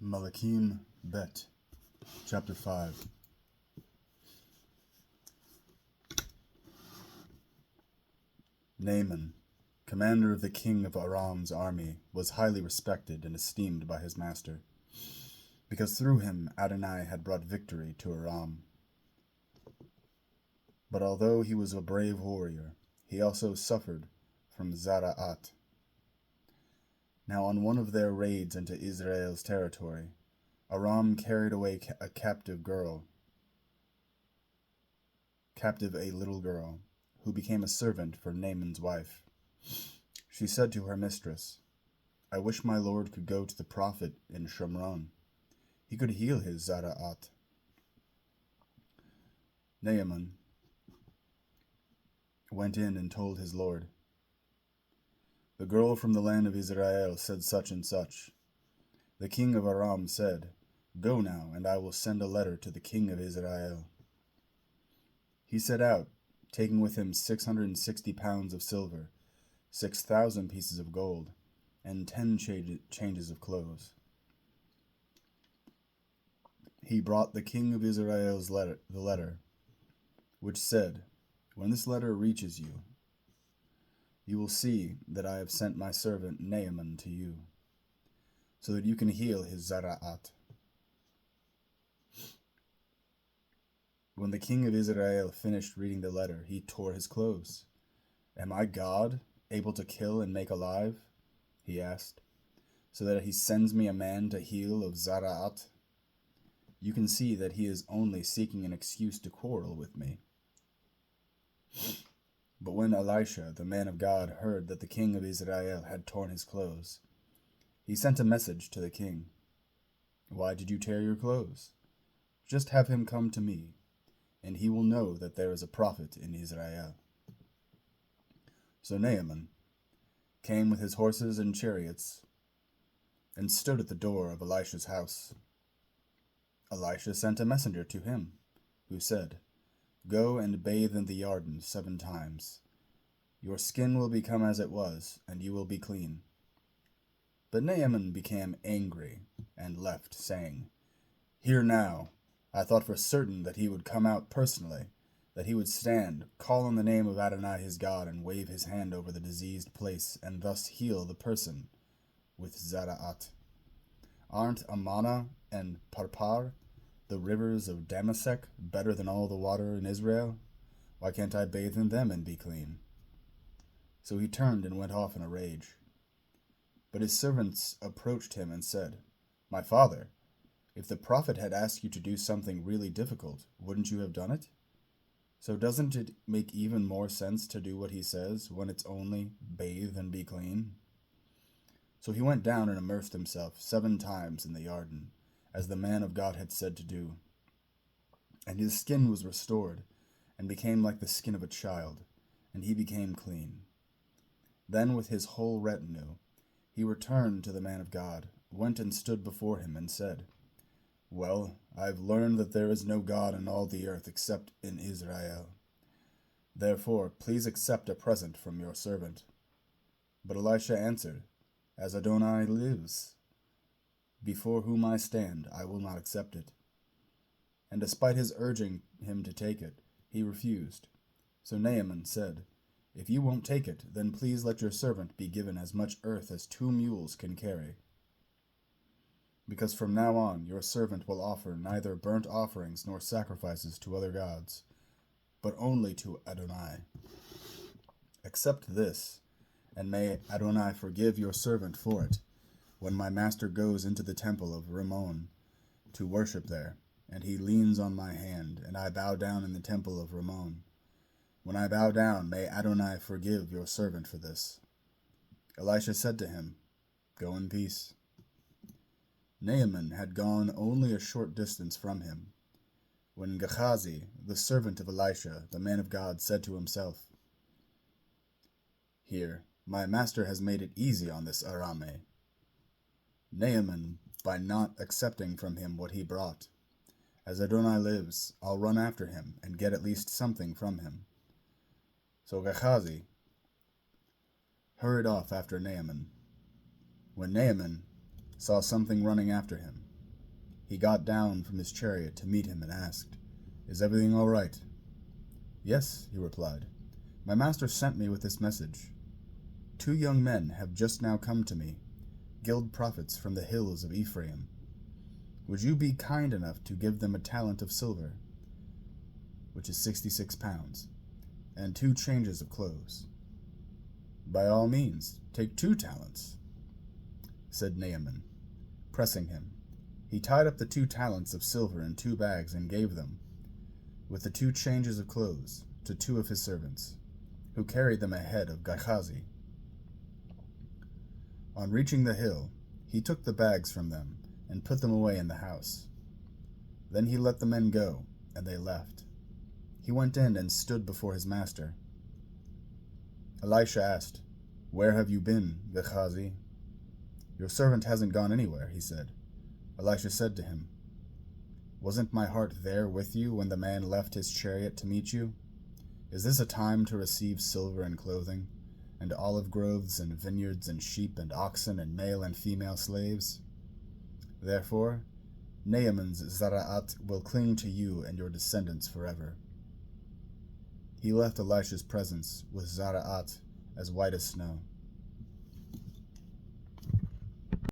Malakim Bet, Chapter 5. Naaman, commander of the king of Aram's army, was highly respected and esteemed by his master, because through him Adonai had brought victory to Aram. But although he was a brave warrior, he also suffered from tzara'at. Now on one of their raids into Israel's territory, Aram carried away a captive a little girl, who became a servant for Naaman's wife. She said to her mistress, "I wish my lord could go to the prophet in Shomron. He could heal his tzara'at." Naaman went in and told his lord, "The girl from the land of Israel said such and such. The king of Aram said, 'Go now, and I will send a letter to the king of Israel.'" He set out, taking with him 660 pounds of silver, 6,000 pieces of gold, and 10 changes of clothes. He brought the king of Israel's the letter, which said, "When this letter reaches you, you will see that I have sent my servant Naaman to you, so that you can heal his tzara'at." When the king of Israel finished reading the letter, he tore his clothes. "Am I God, able to kill and make alive?" he asked, "so that he sends me a man to heal of tzara'at? You can see that he is only seeking an excuse to quarrel with me." But when Elisha, the man of God, heard that the king of Israel had torn his clothes, he sent a message to the king. "Why did you tear your clothes? Just have him come to me, and he will know that there is a prophet in Israel." So Naaman came with his horses and chariots and stood at the door of Elisha's house. Elisha sent a messenger to him, who said, "Go and bathe in the Yarden 7 times. Your skin will become as it was, and you will be clean." But Naaman became angry and left, saying, "Hear now, I thought for certain that he would come out personally, that he would stand, call on the name of Adonai his God, and wave his hand over the diseased place, and thus heal the person with tzara'at. Aren't Amana and Parpar, the rivers of Damasek, better than all the water in Israel? Why can't I bathe in them and be clean?" So he turned and went off in a rage. But his servants approached him and said, "My father, if the prophet had asked you to do something really difficult, wouldn't you have done it? So doesn't it make even more sense to do what he says when it's only bathe and be clean?" So he went down and immersed himself 7 times in the Yarden, as the man of God had said to do. And his skin was restored, and became like the skin of a child, and he became clean. Then with his whole retinue, he returned to the man of God, went and stood before him, and said, "Well, I have learned that there is no God in all the earth except in Israel. Therefore, please accept a present from your servant." But Elisha answered, "As Adonai lives, before whom I stand, I will not accept it." And despite his urging him to take it, he refused. So Naaman said, "If you won't take it, then please let your servant be given as much earth as 2 mules can carry. Because from now on your servant will offer neither burnt offerings nor sacrifices to other gods, but only to Adonai. Accept this, and may Adonai forgive your servant for it, when my master goes into the temple of Rimmon to worship there, and he leans on my hand, and I bow down in the temple of Rimmon. When I bow down, may Adonai forgive your servant for this." Elisha said to him, "Go in peace." Naaman had gone only a short distance from him, when Geichazi, the servant of Elisha, the man of God, said to himself, "Here, my master has made it easy on this Arame, Naaman, by not accepting from him what he brought. As Adonai lives, I'll run after him and get at least something from him." So Geichazi hurried off after Naaman. When Naaman saw something running after him, He got down from his chariot to meet him and asked, "Is everything all right?" "Yes," he replied. "My master sent me with this message. 2 young men have just now come to me, guild prophets from the hills of Ephraim. Would you be kind enough to give them a talent of silver, which is 66 pounds, and 2 changes of clothes?" "By all means, take 2 talents," said Naaman, pressing him. He tied up the 2 talents of silver in 2 bags and gave them, with the 2 changes of clothes, to 2 of his servants, who carried them ahead of Geichazi. On reaching the hill, he took the bags from them and put them away in the house. Then he let the men go, and they left. He went in and stood before his master. Elisha asked, "Where have you been, Geichazi?" "Your servant hasn't gone anywhere," he said. Elisha said to him, "Wasn't my heart there with you when the man left his chariot to meet you? Is this a time to receive silver and clothing, and olive groves and vineyards and sheep and oxen and male and female slaves? Therefore, Naaman's tzara'at will cling to you and your descendants forever." He left Elisha's presence with tzara'at as white as snow.